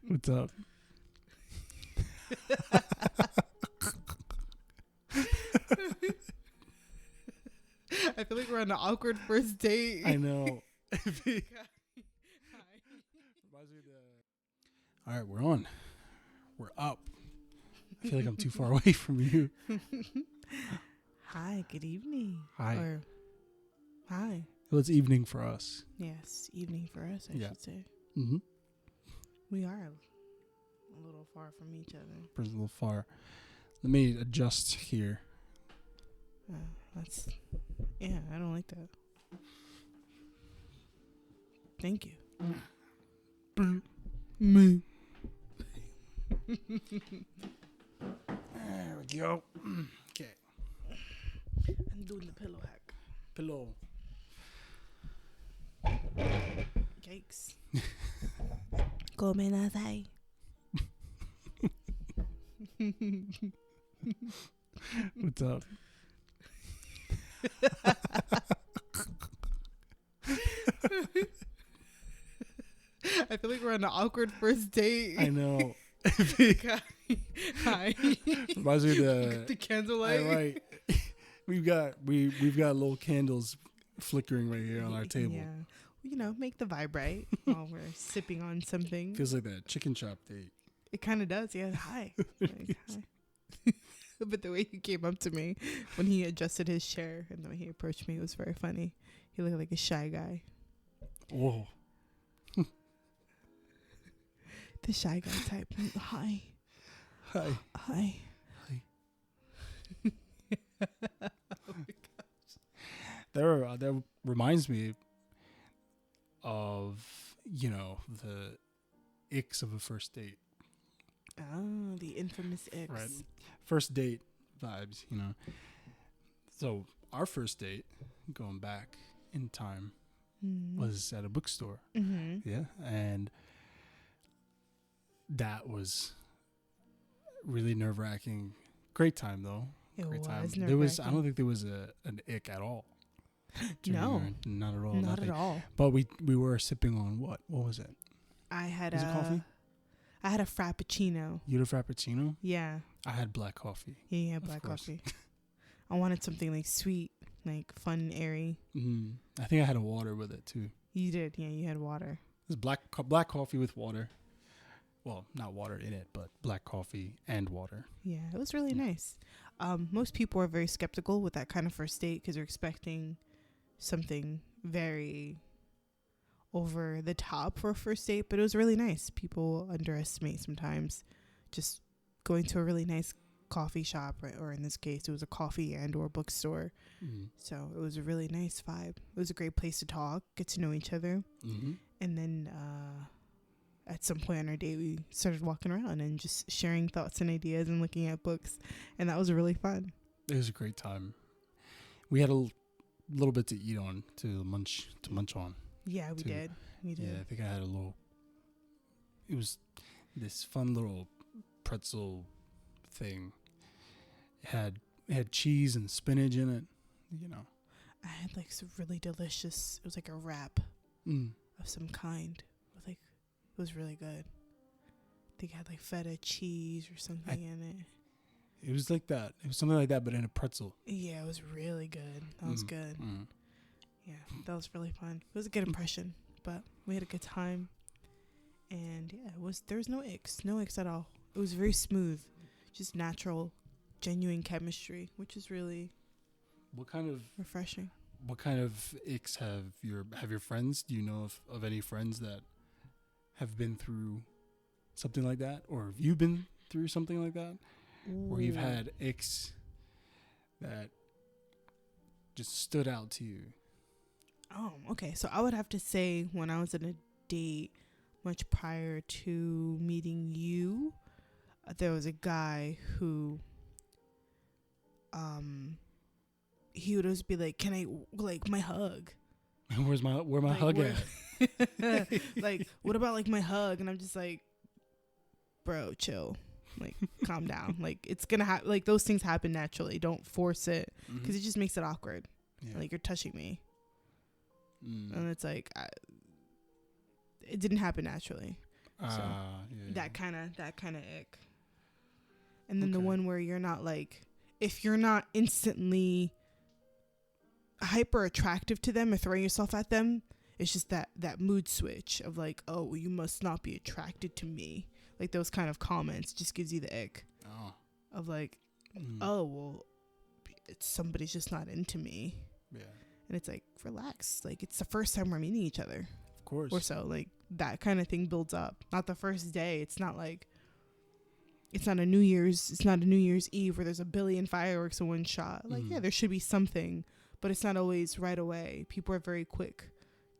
What's up? I feel like we're on an awkward first date. I know. All right, we're on. We're up. I feel like I'm too far away from you. Hi, good evening. Hi. Or, hi. Well, it's evening for us. Yes, evening for us, I should say. Mm-hmm. We are a little far from each other. A little far. Let me adjust here. I don't like that. Thank you. Me. There we go. Okay. I'm doing the pillow hack. Pillow. Yikes. Gomenasai. What's up? I feel like we're on an awkward first date. I know. Hi. Reminds me of The candlelight. Right. We've got little candles flickering right here on our table. Yeah. You know, make the vibe right while we're sipping on something. Feels like that chicken chop date. It kind of does. Yeah. Hi. Like, hi. But the way he came up to me when he adjusted his chair and the way he approached me was very funny. He looked like a shy guy. Whoa. The shy guy type. Hi. Hi. Hi. Hi. Oh my gosh. That reminds me of, the icks of a first date. Oh, the infamous X. Right. First date vibes, So our first date, going back in time, was at a bookstore. Mm-hmm. Yeah. And that was really nerve-wracking. Great time, though. Great time. I don't think there was an ick at all. No. Not at all. Not at all. But we were sipping on what? What was it? I had Was it coffee? I had a frappuccino. You had a frappuccino? Yeah. I had black coffee. Yeah, black coffee. I wanted something like sweet, like fun and airy. I think I had a water with it too. You did, yeah. You had water. It was black coffee with water. Well, not water in it, but black coffee and water. Yeah, it was really nice. Most people are very skeptical with that kind of first date because they're expecting something very over the top for a first date, but it was really nice. People underestimate sometimes just going to a really nice coffee shop, right? Or in this case, it was a coffee and or bookstore. So it was a really nice vibe. It was a great place to talk, get to know each other. And then at some point on our date, we started walking around and just sharing thoughts and ideas and looking at books. And that was really fun. It was a great time. We had a little bit to eat on, to munch on. Yeah, we did. Yeah, I think I had it was this fun little pretzel thing. It had cheese and spinach in it, I had like some really delicious, it was like a wrap of some kind. It was really good. I think it had like feta cheese or something in it. It was like that. It was something like that, but in a pretzel. Yeah, it was really good. That was good. Yeah, that was really fun. It was a good impression, but we had a good time. And yeah, there was no icks at all. It was very smooth, just natural, genuine chemistry, which is really refreshing. What kind of icks have your friends? Do you know of any friends that have been through something like that, or have you been through something like that, where you've had icks that just stood out to you? Oh, okay. So I would have to say when I was on a date much prior to meeting you, there was a guy who, he would always be like, "Can I like my hug?" Where my hug at? Like, what about like my hug? And I'm just like, bro, chill. Like, calm down. Like, it's gonna happen. Like, those things happen naturally. Don't force it because it just makes it awkward. Yeah. Like, you're touching me. And it's like, it didn't happen naturally. That kind of ick. And then the one where you're not like, if you're not instantly hyper attractive to them or throwing yourself at them, it's just that mood switch of like, oh, well, you must not be attracted to me. Like those kind of comments just gives you the ick. Oh. Of like, oh, well, somebody's just not into me. Yeah. And it's like, relax. Like, it's the first time we're meeting each other. Of course. Or so. Like, that kind of thing builds up. Not the first day. It's not like, it's not a New Year's Eve where there's a billion fireworks in one shot. Like, yeah, there should be something, but it's not always right away. People are very quick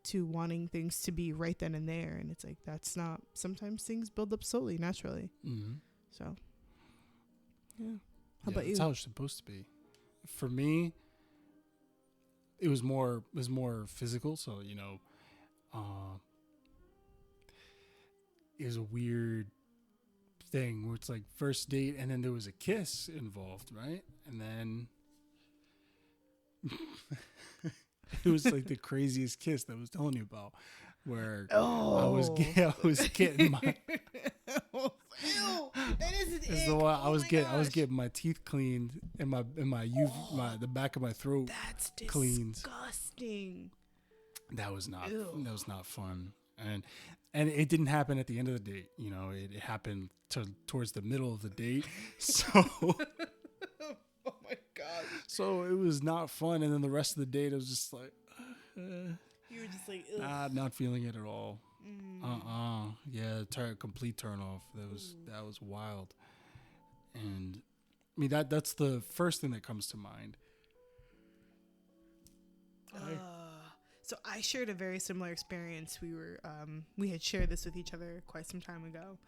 to wanting things to be right then and there. And it's like, that's not, sometimes things build up slowly, naturally. Mm-hmm. So, yeah. How about you? That's how it's supposed to be. For me, it was more physical. So, you know, it was a weird thing where it's like first date and then there was a kiss involved, right? And then it was like the craziest kiss that I was telling you about, where I was getting my that is the one I was getting my teeth cleaned and the back of my throat cleaned. Disgusting. That was not fun. And it didn't happen at the end of the date. You know, it happened towards the middle of the date. So oh my God. So it was not fun. And then the rest of the date, I was just like, you were just like, ugh. Not feeling it at all. Yeah, complete turn off. That was wild. And I mean, that's the first thing that comes to mind. So I shared a very similar experience. We had shared this with each other quite some time ago,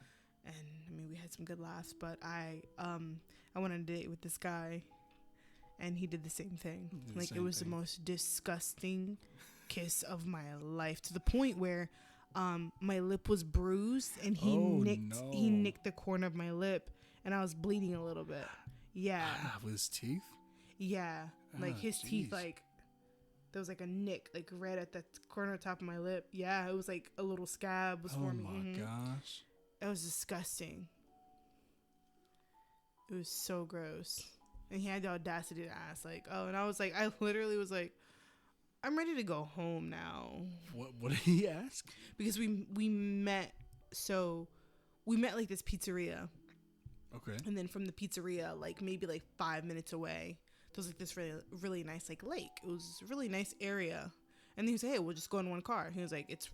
and I mean, we had some good laughs. But I went on a date with this guy, and he did the same thing. It was the most disgusting kiss of my life, to the point where my lip was bruised, and he nicked the corner of my lip, and I was bleeding a little bit. Yeah. With his teeth? Yeah. Like his teeth, like there was like a nick, like right at the corner top of my lip. Yeah, it was like a little scab was forming. Oh my gosh. It was disgusting. It was so gross. And he had the audacity to ask, like, oh, and I was like, I literally was like, I'm ready to go home now. What did he ask? Because we met like this pizzeria. Okay. And then from the pizzeria, like maybe like 5 minutes away, there was like this really, really nice like lake. It was a really nice area. And then he was like, hey, we'll just go in one car. He was like, it's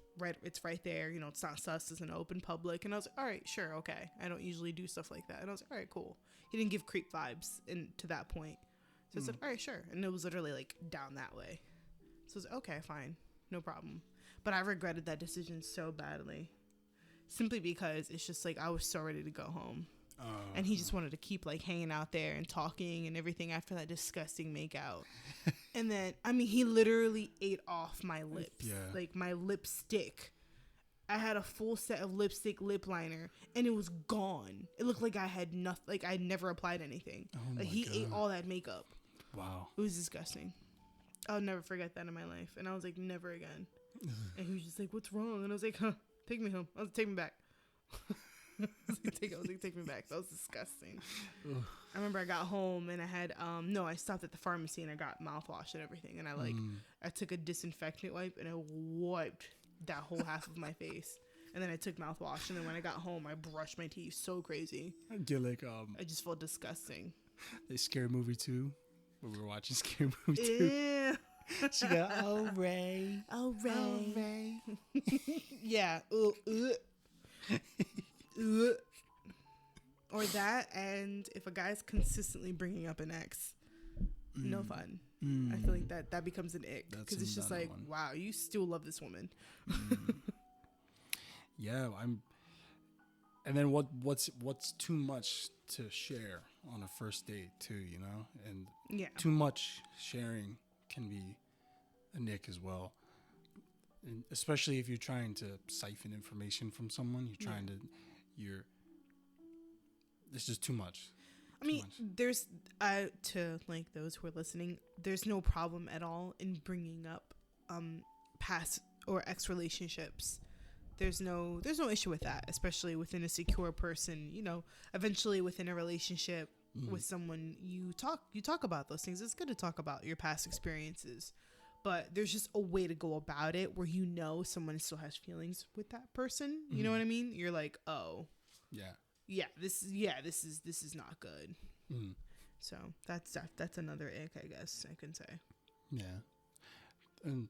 right there. You know, it's not sus. It's an open public. And I was like, all right, sure, okay. I don't usually do stuff like that. And I was like, all right, cool. He didn't give creep vibes to that point. So I was like, all right, sure. And it was literally like down that way. So I was like, okay, fine. No problem. But I regretted that decision so badly. Simply because it's just like I was so ready to go home. And he just wanted to keep like hanging out there and talking and everything after that disgusting makeout. And then, I mean, he literally ate off my lips. Yeah. Like my lipstick. I had a full set of lipstick lip liner and it was gone. It looked like I had nothing, like I never applied anything. Oh like he ate all that makeup. Wow. It was disgusting. I'll never forget that in my life. And I was like, never again. And he was just like, what's wrong? And I was like, take me home. I was like, take me back. I was like, take me back. That was disgusting. Ugh. I remember I got home and I had I stopped at the pharmacy and I got mouthwash and everything, and I took a disinfectant wipe and I wiped that whole half of my face, and then I took mouthwash, and then when I got home I brushed my teeth so crazy. Get like I just felt disgusting. The Scary Movie 2, when we were watching Scary Movie 2. Yeah. She got Ray. Yeah. Or that, and if a guy's consistently bringing up an ex, no fun. I feel like that becomes an ick, because it's just like, wow, you still love this woman. Yeah, and then what's too much to share on a first date too, you know? And too much sharing can be a nick as well. And especially if you're trying to siphon information from someone, it's just too much. I mean, there's to like those who are listening, there's no problem at all in bringing up past or ex relationships. there's no issue with that, especially within a secure person. Eventually within a relationship with someone, you talk about those things. It's good to talk about your past experiences, but there's just a way to go about it where someone still has feelings with that person. You know what I mean? You're like, oh, this is not good. So that's another ick, I guess I can say. Yeah. And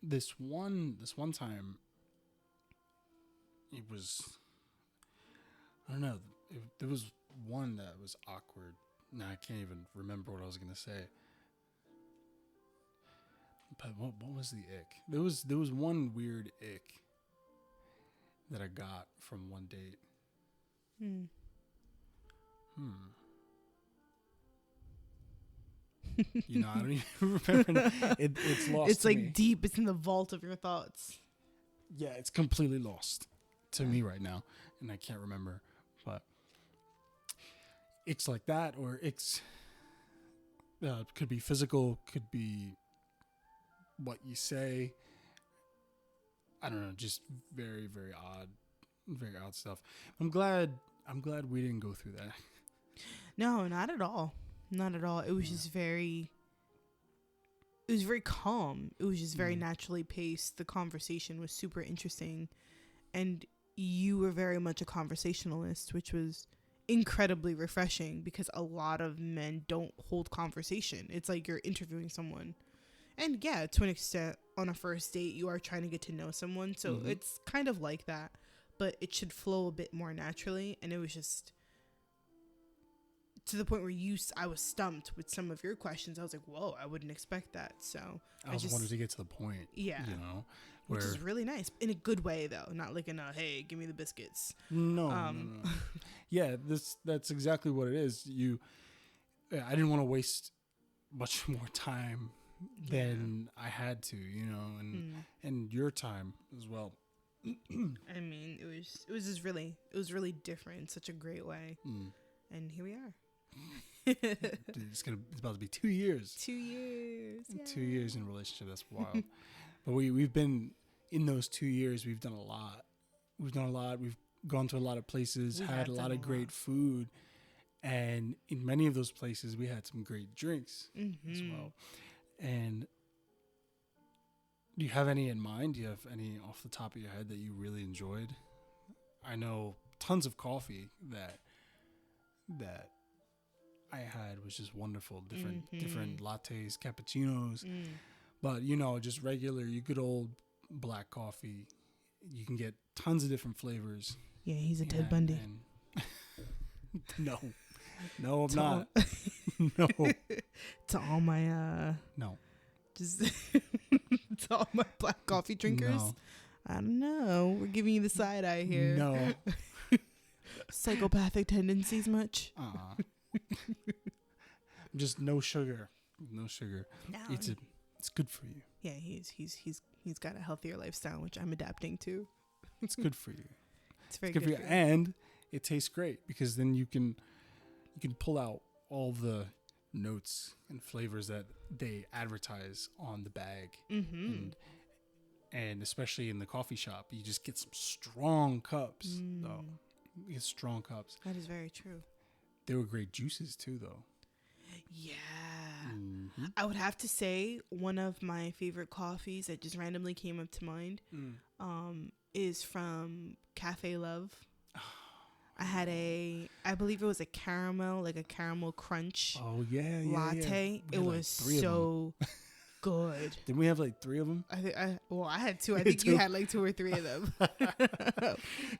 this one time, it was, I don't know, there was one that was awkward. Now I can't even remember what I was gonna say. But what was the ick? There was one weird ick that I got from one date. I don't even remember. It's lost. It's to like me. deep. It's in the vault of your thoughts. Yeah, it's completely lost to me right now, and I can't remember. But it's like that, or it's could be physical, could be what you say. I don't know, just very, very odd stuff. I'm glad we didn't go through that. No, not at all. Not at all. It was just very calm. It was just very naturally paced. The conversation was super interesting. And you were very much a conversationalist, which was incredibly refreshing because a lot of men don't hold conversation. It's like you're interviewing someone. And yeah, to an extent, on a first date, you are trying to get to know someone. So it's kind of like that. But it should flow a bit more naturally. And it was just to the point where I was stumped with some of your questions. I was like, whoa, I wouldn't expect that. So I just wanted to get to the point. Yeah. Which is really nice. In a good way, though. Not like in a, hey, give me the biscuits. No. Yeah, that's exactly what it is. I didn't want to waste much more time than I had to, and your time as well. I mean, it was really different in such a great way. And here we are. It's about to be 2 years. 2 years. Yeah. 2 years in a relationship. That's wild. But we've been in those 2 years. We've done a lot. We've gone to a lot of places. Had a lot of great food, and in many of those places, we had some great drinks as well. And do you have any in mind? Do you have any off the top of your head that you really enjoyed? I know tons of coffee that I had was just wonderful. Different lattes, cappuccinos. But, just regular, your good old black coffee. You can get tons of different flavors. Yeah, he's a Ted Bundy. No, I'm not. No. To all my, no. Just to all my black coffee drinkers. No. I don't know. We're giving you the side eye here. No. Psychopathic tendencies much? Just no sugar. No sugar. No. It's good for you. Yeah, he's got a healthier lifestyle, which I'm adapting to. It's good for you. It's very good for you. And it tastes great because then you can pull out all the notes and flavors that they advertise on the bag. And especially in the coffee shop, you just get some strong cups. Though. You get strong cups. That is very true. They were great juices too, though. Yeah. I would have to say one of my favorite coffees that just randomly came up to mind is from Cafe Love. I had I believe it was a caramel crunch latte. Yeah. It was so good. Didn't we have like 3 of them? I had 2. I think you had like 2 or 3 of them.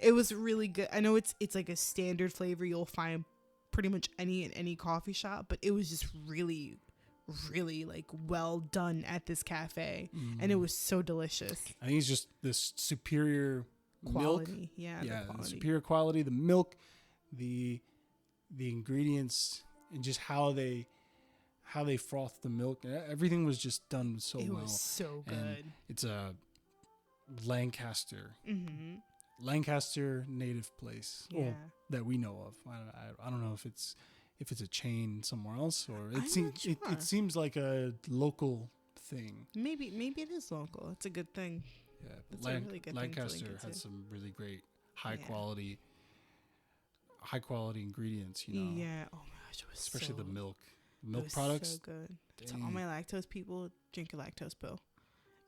It was really good. I know it's like a standard flavor you'll find pretty much in any coffee shop, but it was just really, really like well done at this cafe, and it was so delicious. I think it's just this superior quality. Milk. Yeah, the superior quality, the milk, the ingredients, and just how they froth the milk. Everything was just done so well. It was so good. And it's a Lancaster native place that we know of. I don't know if it's a chain somewhere else, or it seems like a local thing. Maybe it is local. It's a good thing. Yeah, That's a really good thing to Lancaster link into. has some really great high Yeah. quality ingredients. You know, Yeah. Oh my gosh, it was especially so, the milk it milk was products. so good. To all Dang. my lactose people, drink a lactose pill.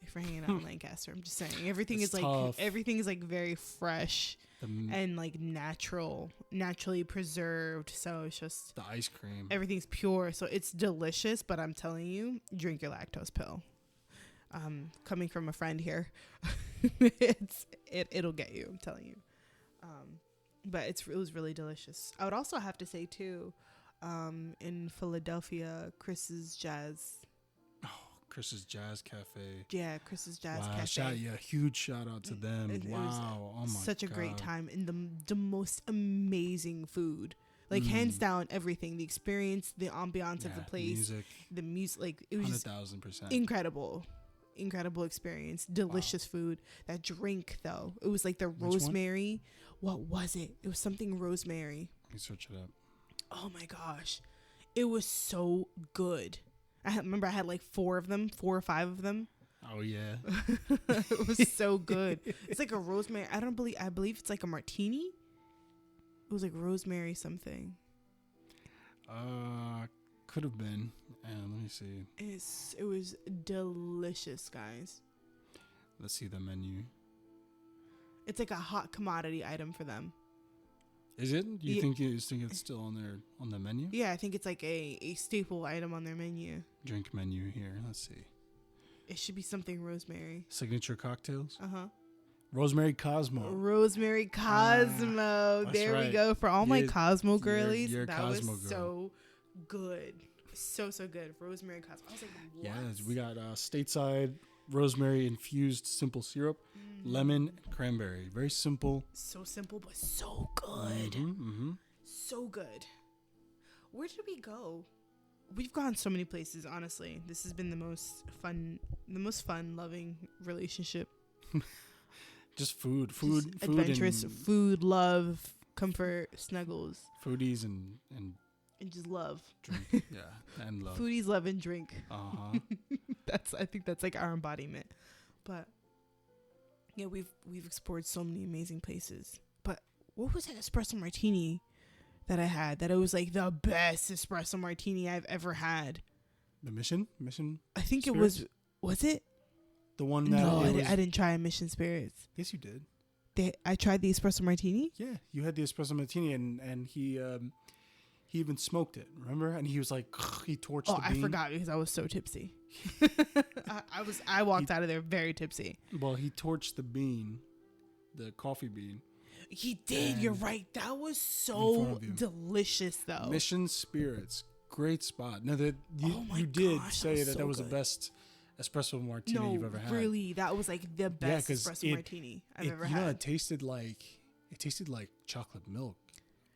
If we're hanging out in Lancaster, I'm just saying everything It's is tough. like very fresh and like naturally preserved. So it's just the ice cream. everything's pure. So it's delicious. But I'm telling you, drink your lactose pill. Coming from a friend here, it'll get you. I'm telling you. But it was really delicious. I would also have to say too, in Philadelphia, Chris's Jazz Cafe. Yeah, Chris's Jazz Wow, Cafe. huge shout out to them. It was Wow, oh my such a great God. time and the most amazing food. Like hands down, everything. The experience, the ambiance of the place, the music. Like it was just 100,000%. incredible experience. Delicious food. That drink though, it was like the Which one? rosemary. What was it? It was something rosemary. Let me search it up. Oh my gosh, it was so good. Remember I had like 4 or 5 of them. Oh yeah. It was so good. It's like a rosemary. I believe it's like a martini. It was like rosemary something. Could have been. And let me see. It was delicious, guys. Let's see the menu. It's like a hot commodity item for them. Is it? You Yeah. think it's still on the menu? Yeah, I think it's like a staple item on their menu. Drink menu here. Let's see. It should be something rosemary. Signature cocktails. Uh-huh. Rosemary Cosmo. Rosemary Cosmo. That's There we right. go. For all my You're- Cosmo girlies, you're a that Cosmo was girl. so good. So good. Rosemary Cosmo. I was like, what? Yes, we got stateside rosemary infused simple syrup, lemon, and cranberry. Very simple. So simple, but so good. Mm-hmm. So good. Where did we go? We've gone so many places, honestly. This has been the most fun loving relationship. Just food, Just adventurous and food, love, comfort, snuggles, foodies and and just love. drink. Yeah, and love. Foodies, love, and drink. Uh-huh. I think that's like our embodiment. But yeah, we've explored so many amazing places. But what was that espresso martini that I had? That it was like the best espresso martini I've ever had. The Mission. I think Spirits? it was it? The one that No, it was, I didn't try Mission Spirits. Yes, you did. I tried the espresso martini. Yeah, you had the espresso martini, and he even smoked it. Remember? And he was like, he torched the bean. I forgot because I was so tipsy. I walked out of there very tipsy. Well, he torched the bean, the coffee bean. He did. And You're right. That was in so front of you. delicious, though. Mission Spirits, great spot. Now that Oh my you did gosh, say that so was the good. best espresso martini No, you've ever had. really, that was like the best 'cause espresso martini I've ever You know, had. it tasted like chocolate milk,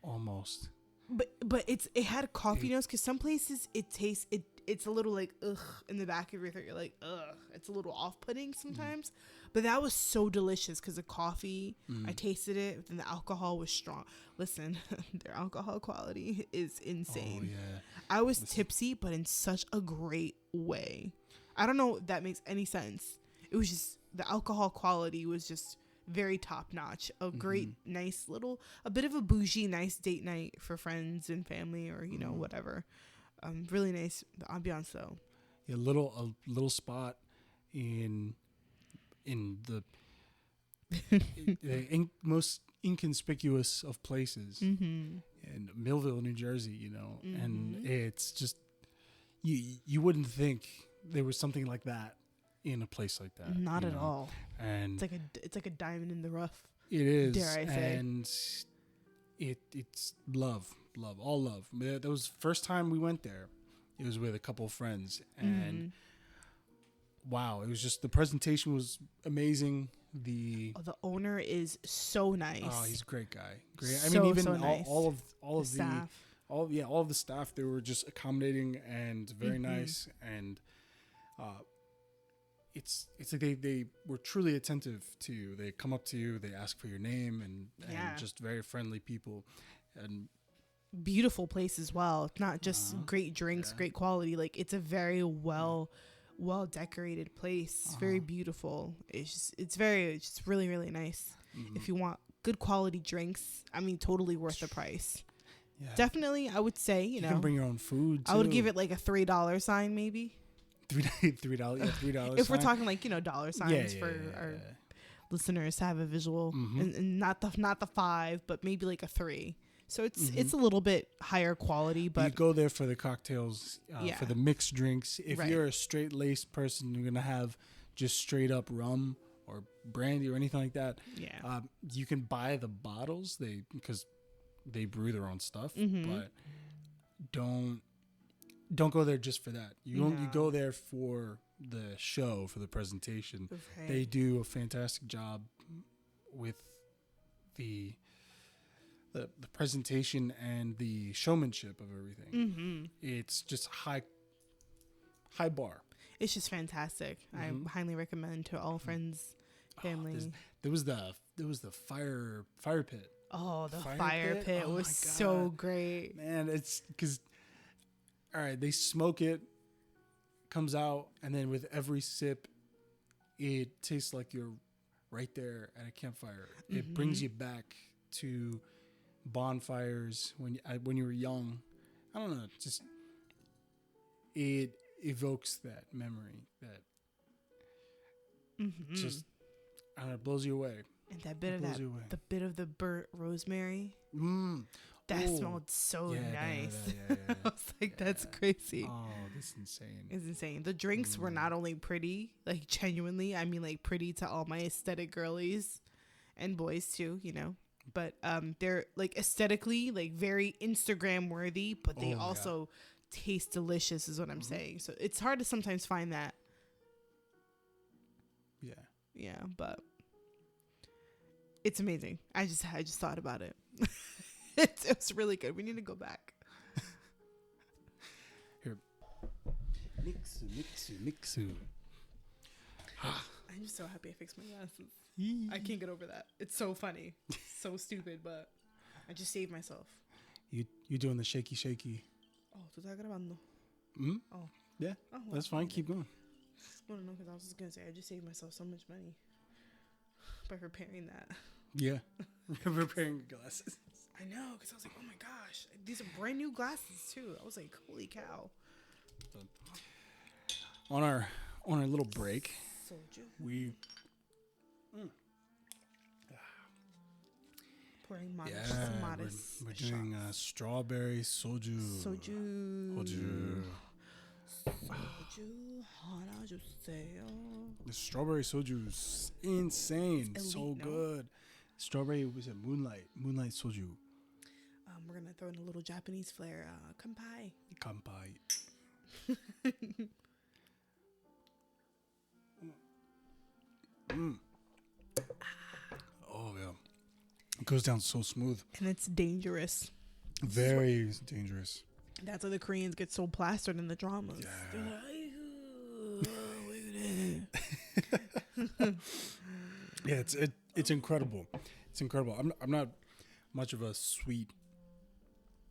almost. But it had coffee notes because some places it's a little like ugh in the back of your throat. You're like ugh. It's a little off-putting sometimes. But that was so delicious because the coffee, I tasted it, and the alcohol was strong. Listen, their alcohol quality is insane. Oh yeah. I was tipsy, but in such a great way. I don't know if that makes any sense. It was just the alcohol quality was just very top notch. A great, nice a bit of a bougie, nice date night for friends and family, or you know whatever. Really nice. The ambiance though. A little spot in the most inconspicuous of places in Millville, New Jersey. You know, and it's just you wouldn't think there was something like that in a place like that. Not you at know? all. And It's like a diamond in the rough. it is, Dare I say. and it's all love. That was the first time we went there. It was with a couple of friends, and wow, it was just the presentation was amazing. The owner is so nice. oh, he's a great guy. Great. I So, mean, even so nice. all of the staff. all of the staff, they were just accommodating and very nice, and it's like they were truly attentive to you. They come up to you, they ask for your name, and just very friendly people, and Beautiful place as well. Not just great drinks, great quality. Like it's a very well well decorated place. It's very beautiful. It's just really, really nice. If you want good quality drinks, I mean, totally worth the price. Yeah. Definitely, I would say, you know, can bring your own food too. I would give it like a $3 sign, maybe. $3, yeah, $3. If we're talking like, you know, dollar signs for our listeners to have a visual, and not the 5, but maybe like a 3. So it's a little bit higher quality, but you go there for the cocktails, for the mixed drinks. If you're a straight laced person, you're gonna have just straight up rum or brandy or anything like that. Yeah, you can buy the bottles because they brew their own stuff, but don't go there just for that. You go there for the show, for the presentation. Okay. They do a fantastic job with the presentation and the showmanship of everything. It's just high bar. It's just fantastic. I highly recommend to all friends, family. There was the fire pit. Oh, the fire pit was so great. Man, it's because, all right, they smoke it, comes out, and then with every sip, it tastes like you're right there at a campfire. It brings you back to bonfires when you were young. I don't know, just it evokes that memory that just, I don't know, it blows you away. And the bit of the burnt rosemary. That smelled so nice. I was like, that's crazy. Oh, that's insane. It's insane. The drinks were not only pretty, like genuinely, I mean like pretty to all my aesthetic girlies and boys too, you know. But they're like aesthetically like very Instagram worthy, but they also taste delicious is what I'm saying. So it's hard to sometimes find that. Yeah. Yeah, but it's amazing. I just thought about it. It was really good. We need to go back. Here. Mixu. I'm just so happy I fixed my glasses. I can't get over that. It's so funny. So stupid, but I just saved myself. You doing the shaky. Oh, ¿tú estás grabando? Oh. Yeah, well, that's fine. Keep going. Well, no, because I was just going to say, I just saved myself so much money by preparing that. Yeah. Preparing glasses. I know, because I was like, oh my gosh. These are brand new glasses, too. I was like, holy cow. On our little break, we... pouring modest we're doing strawberry soju. The strawberry soju is insane. Elite, so good. Strawberry was a moonlight soju. We're gonna throw in a little Japanese flair. Kanpai. Oh yeah, it goes down so smooth. And it's dangerous. Very dangerous. That's why the Koreans get so plastered in the dramas. Yeah, it's incredible. It's incredible. I'm not much of a sweet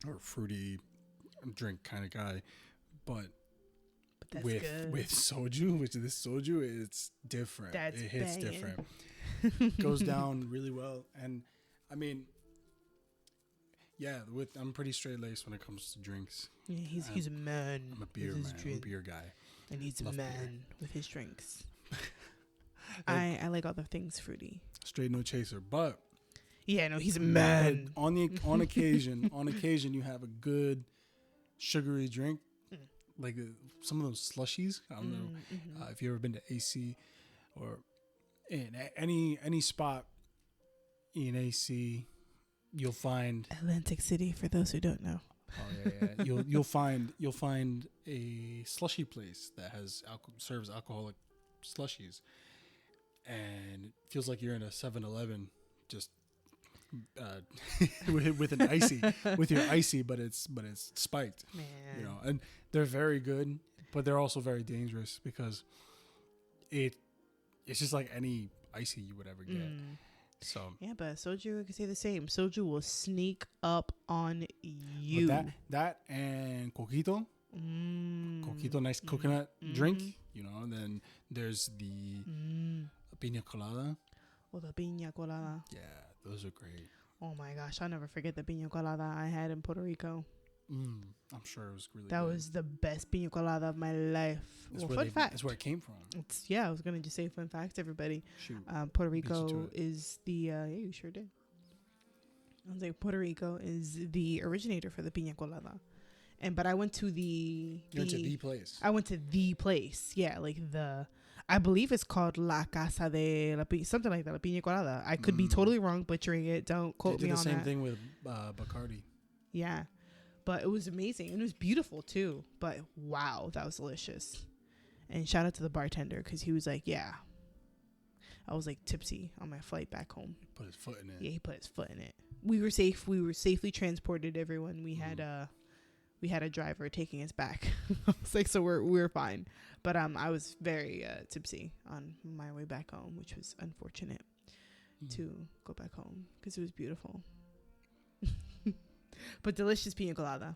or fruity drink kind of guy, but with soju, this soju, it's different. It hits different. Goes down really well, and I mean, yeah, I'm pretty straight laced when it comes to drinks. Yeah, he's a man. I'm a beer man. I'm a beer guy, and he's a man with his drinks. I like other things fruity. Straight no chaser, but yeah, no, he's a man. On occasion, you have a good sugary drink, like some of those slushies. I don't know if you've ever been to AC or in any spot in AC, you'll find Atlantic City. For those who don't know, you'll find a slushy place that serves alcoholic slushies, and it feels like you're in a 7-Eleven, just with an icy, with your icy, but it's spiked. Man. You know, and they're very good, but they're also very dangerous because it's just like any icy you would ever get. So yeah, but soju, I can say the same. Soju will sneak up on you. That and coquito, nice coconut drink. you know. And then there's the piña colada. Oh, the piña colada. Yeah, those are great. Oh my gosh, I'll never forget the piña colada I had in Puerto Rico. I'm sure it was really that good. was the best piña colada of my life. Fun fact. That's where it came from. I was gonna just say fun facts, everybody. Shoot. Puerto Rico is the yeah, you sure did. I was like, Puerto Rico is the originator for the piña colada, but I went to the place. I went to the place, yeah, like I believe it's called La Casa de la something like that, La Piña Colada. I could be totally wrong, butchering it. Don't quote me on that. They did the same thing with Bacardi. Yeah, but it was amazing and it was beautiful too. But wow, that was delicious. And shout out to the bartender because he was like, yeah. I was like tipsy on my flight back home. He put his foot in it. Yeah, he put his foot in it. We were safe. We were safely transported. Everyone. We had a driver taking us back. I was like, so we're fine. But I was very tipsy on my way back home, which was unfortunate to go back home because it was beautiful. But delicious piña colada.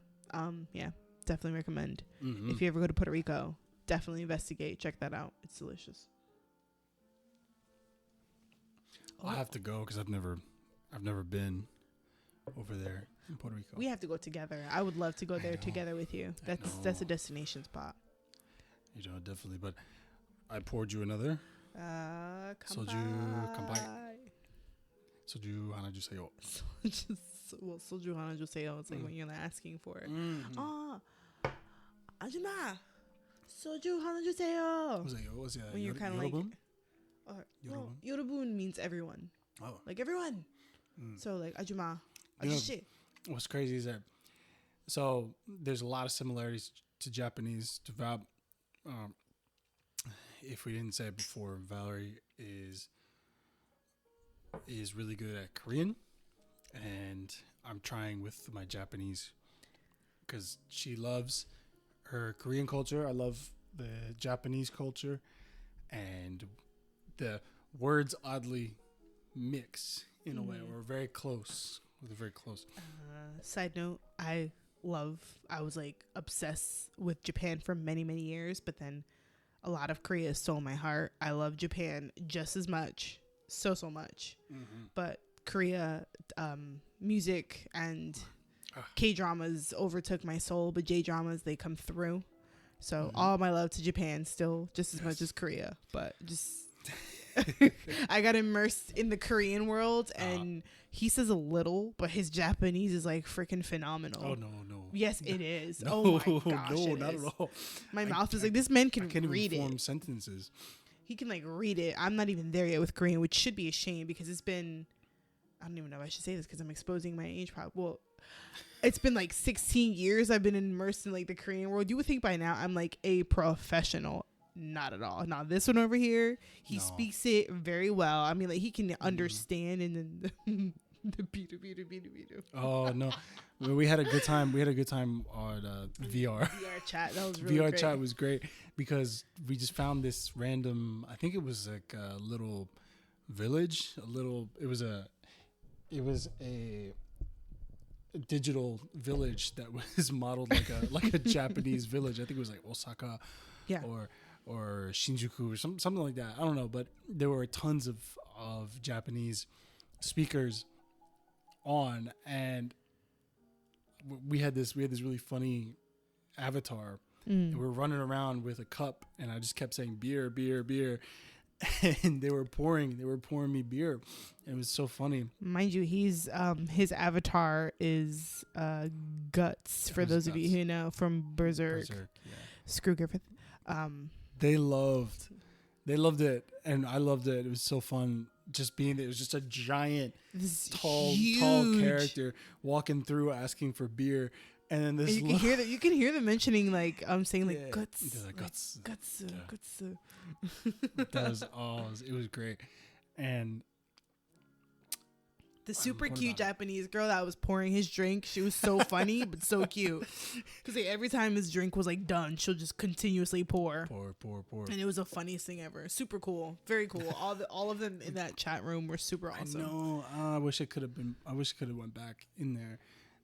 Yeah, definitely recommend. If you ever go to Puerto Rico, definitely investigate. Check that out. It's delicious. I'll have to go because I've never been over there in Puerto Rico. We have to go together. I would love to go there together with you. That's a destination spot. You know, definitely. But I poured you another. Soju kampai. Soju hanajuseyo. Well, soju hanajuseyo. It's like when you're asking for it. Ajima. Soju hanajuseyo. What was that? When you're kind of like. Yorobun means everyone. Oh. Like everyone. So like ajima. What's crazy is that there's a lot of similarities to Japanese to Val. If we didn't say it before, Valerie is really good at Korean, and I'm trying with my Japanese because she loves her Korean culture. I love the Japanese culture, and the words oddly mix in a way. We're very close. We're very close. Side note, I was like obsessed with Japan for many, many years, but then a lot of Korea stole my heart. I love Japan just as much. So much. But Korea, music and K-dramas overtook my soul, but J-dramas, they come through. So all my love to Japan still just as much as Korea, but just I got immersed in the Korean world, and he says a little, but his Japanese is like freaking phenomenal. Oh no. Yes, it is. No, oh my gosh, no, not at all. My mouth is like, this man can read even form it. Sentences. He can like read it. I'm not even there yet with Korean, which should be a shame because it's been, I don't even know if I should say this because I'm exposing my age. Well, it's been like 16 years I've been immersed in like the Korean world. You would think by now I'm like a professional. Not at all. Now this one over here, he speaks it very well. I mean, like he can understand, and then the beat. Oh no, we had a good time. We had a good time on VR chat. That was really VR great. chat was great because we just found this random. I think it was like a little village. It was a digital village that was modeled like a Japanese village. I think it was like Osaka, or Shinjuku or something like that. I don't know, but there were tons of Japanese speakers on, and we had this really funny avatar, and we were running around with a cup, and I just kept saying beer, and they were pouring me beer. It was so funny. Mind you, he's his avatar is Guts, for those of you who know, from Berserk. Screw Griffith. They loved it, and I loved it. It was so fun just being there. It was just a giant, tall character walking through asking for beer, and then this. And you can hear them mentioning like saying like guts, guts. Guts. That was it was great, and the super cute Japanese girl that was pouring his drink, she was so funny but so cute. Because like, every time his drink was like done, she'll just continuously pour. And it was the funniest thing ever. Super cool, very cool. All of them in that chat room were super awesome. I know. I wish I could have went back in there.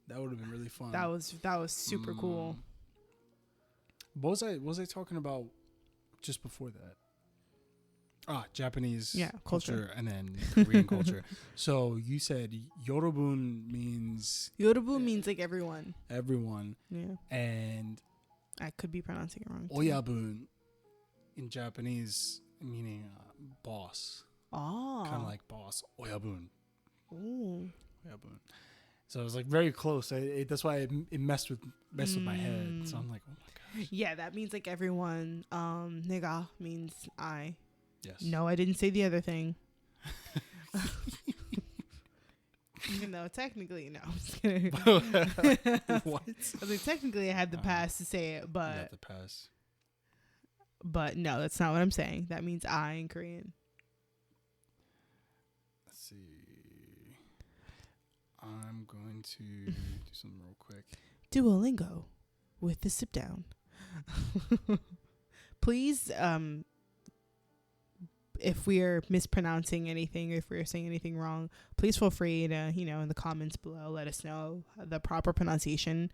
That would have been really fun. That was super cool. What was I talking about just before that. Japanese culture. and then Korean culture. So you said Yorobun means... Yorubu means like everyone. Everyone. Yeah. And... I could be pronouncing it wrong. Oyabun in Japanese meaning boss. Oh. Kind of like boss. Oyabun. Ooh. Oyabun. So it was like very close. That's why it messed with my head. So I'm like, oh my gosh. Yeah, that means like everyone. Nega means I. Yes. No, I didn't say the other thing. Even though technically, no. I'm just kidding. What? I was like, technically, I had the pass to say it, but you had the pass. But no, that's not what I'm saying. That means I in Korean. Let's see. I'm going to do something real quick. Duolingo with the sit down. Please, if we are mispronouncing anything, or if we are saying anything wrong, please feel free to, in the comments below, let us know the proper pronunciation.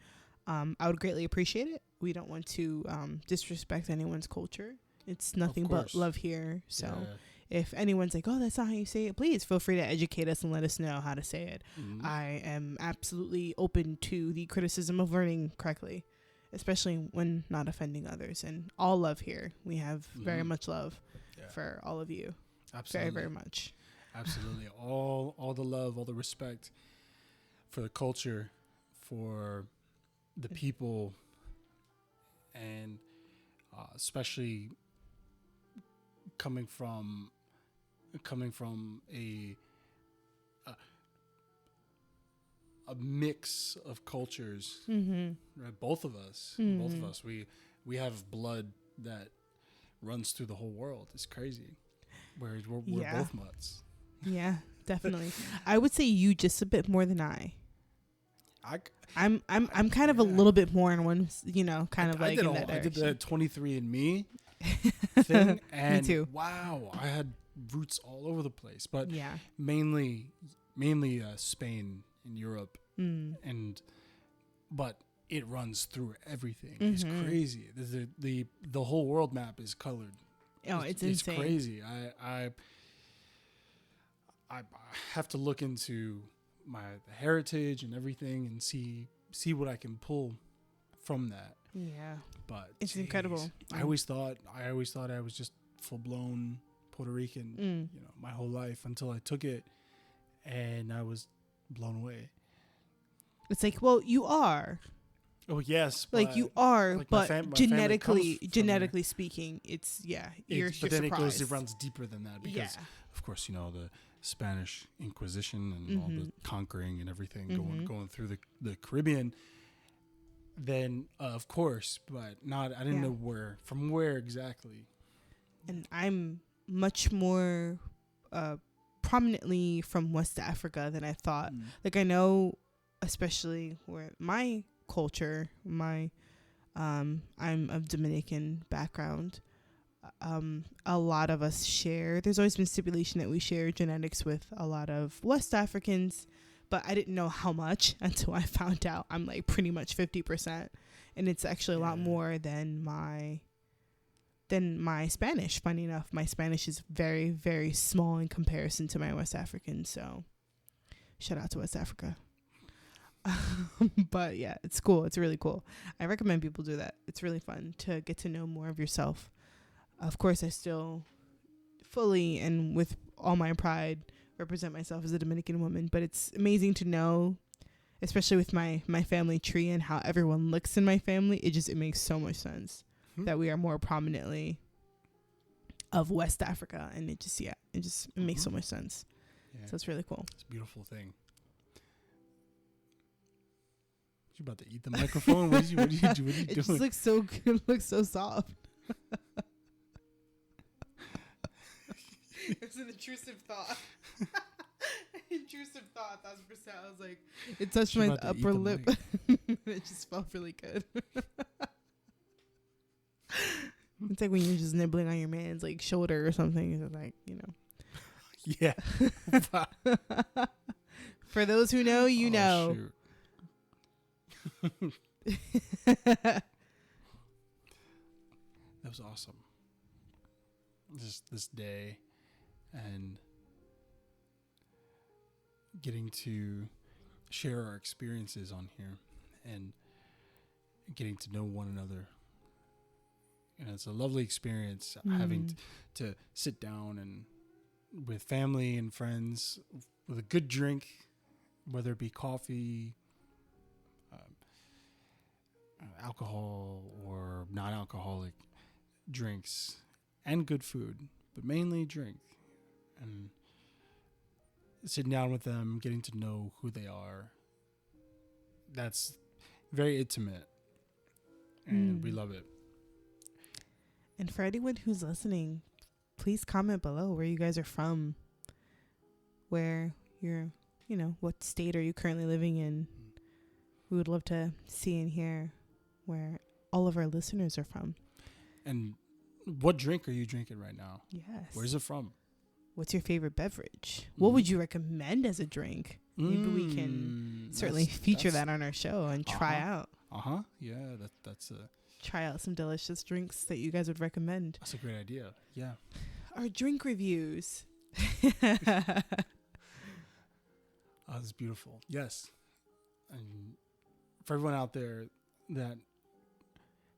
I would greatly appreciate it. We don't want to disrespect anyone's culture. It's nothing but love here. So if anyone's like, oh, that's not how you say it, please feel free to educate us and let us know how to say it. Mm-hmm. I am absolutely open to the criticism of learning correctly, especially when not offending others. And all love here. We have very much love for all of you. Absolutely. Very, very much. Absolutely. All the love, all the respect for the culture, for the people, and especially coming from a mix of cultures. Right? Both of us, we have blood that runs through the whole world. It's crazy. Whereas we're both mutts. Yeah, definitely. I would say you just a bit more than I. I'm kind of a little bit more in one, kind of like in that direction. I did the 23andMe thing, and me too. Wow, I had roots all over the place, but mainly Spain and Europe, but it runs through everything. It's crazy. The whole world map is colored. Oh, it's insane. It's crazy. I have to look into my heritage and everything and see what I can pull from that. Yeah, but it's incredible. I always thought I was just full blown Puerto Rican, my whole life until I took it, and I was blown away. It's like, well, you are. Oh yes, like you are, like but genetically speaking, it's you're but then surprised. it runs deeper than that because, of course, the Spanish Inquisition and all the conquering and everything going through the Caribbean. Then of course, but not. I didn't know from where exactly. And I'm much more prominently from West Africa than I thought. Like I know, especially where my culture, I'm of Dominican background. A lot of us share. There's always been stipulation that we share genetics with a lot of West Africans, but I didn't know how much until I found out I'm like pretty much 50%, and it's actually a lot more than my Spanish. Funny enough, my Spanish is very, very small in comparison to my West African. So, shout out to West Africa. But yeah, it's cool. It's really cool. I recommend people do that. It's really fun to get to know more of yourself. Of course, I still fully and with all my pride represent myself as a Dominican woman, but it's amazing to know, especially with my family tree and how everyone looks in my family. It makes so much sense that we are more prominently of West Africa, and it makes so much sense. Yeah. So it's really cool. It's a beautiful thing. You about to eat the microphone? What are you doing? It just looks so good. It looks so soft. It was an intrusive thought. 1,000%. I was like, it touched my upper lip. It just felt really good. It's like when you're just nibbling on your man's like shoulder or something. It's like, Yeah. For those who know, you know. Shoot. That was awesome. just this day and getting to share our experiences on here and getting to know one another. And it's a lovely experience having to sit down and with family and friends with a good drink, whether it be coffee, alcohol or non-alcoholic drinks, and good food, but mainly drink. And sitting down with them, getting to know who they are. That's very intimate, and we love it. And for anyone who's listening, please comment below where you guys are from, where you're, what state are you currently living in. We would love to see and hear where all of our listeners are from. And what drink are you drinking right now? Yes. Where's it from? What's your favorite beverage? What would you recommend as a drink? Maybe we can certainly feature that on our show and try out. Yeah, that's a... Try out some delicious drinks that you guys would recommend. That's a great idea. Yeah. Our drink reviews. That's beautiful. Yes. And for everyone out there that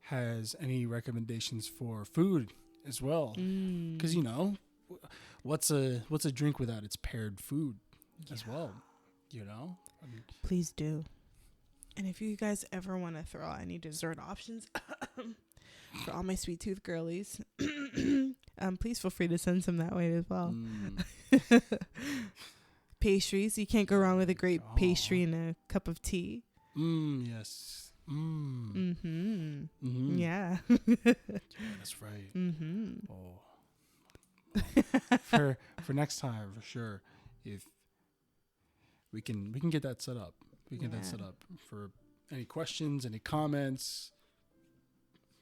has any recommendations for food as well, because what's a drink without its paired food as well, Please do. And if you guys ever want to throw out any dessert options for all my sweet tooth girlies, please feel free to send some that way as well. Pastries. You can't go wrong with a great pastry and a cup of tea. Yes. Yeah. That's right. For next time, for sure, if we can get that set up. We can get that set up. For any questions, any comments,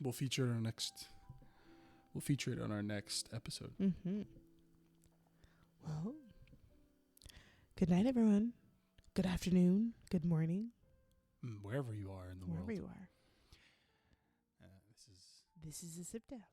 we'll feature it on our next episode. Well, good night, everyone. Good afternoon. Good morning. Wherever you are in the world. Wherever you are. This is a sip down.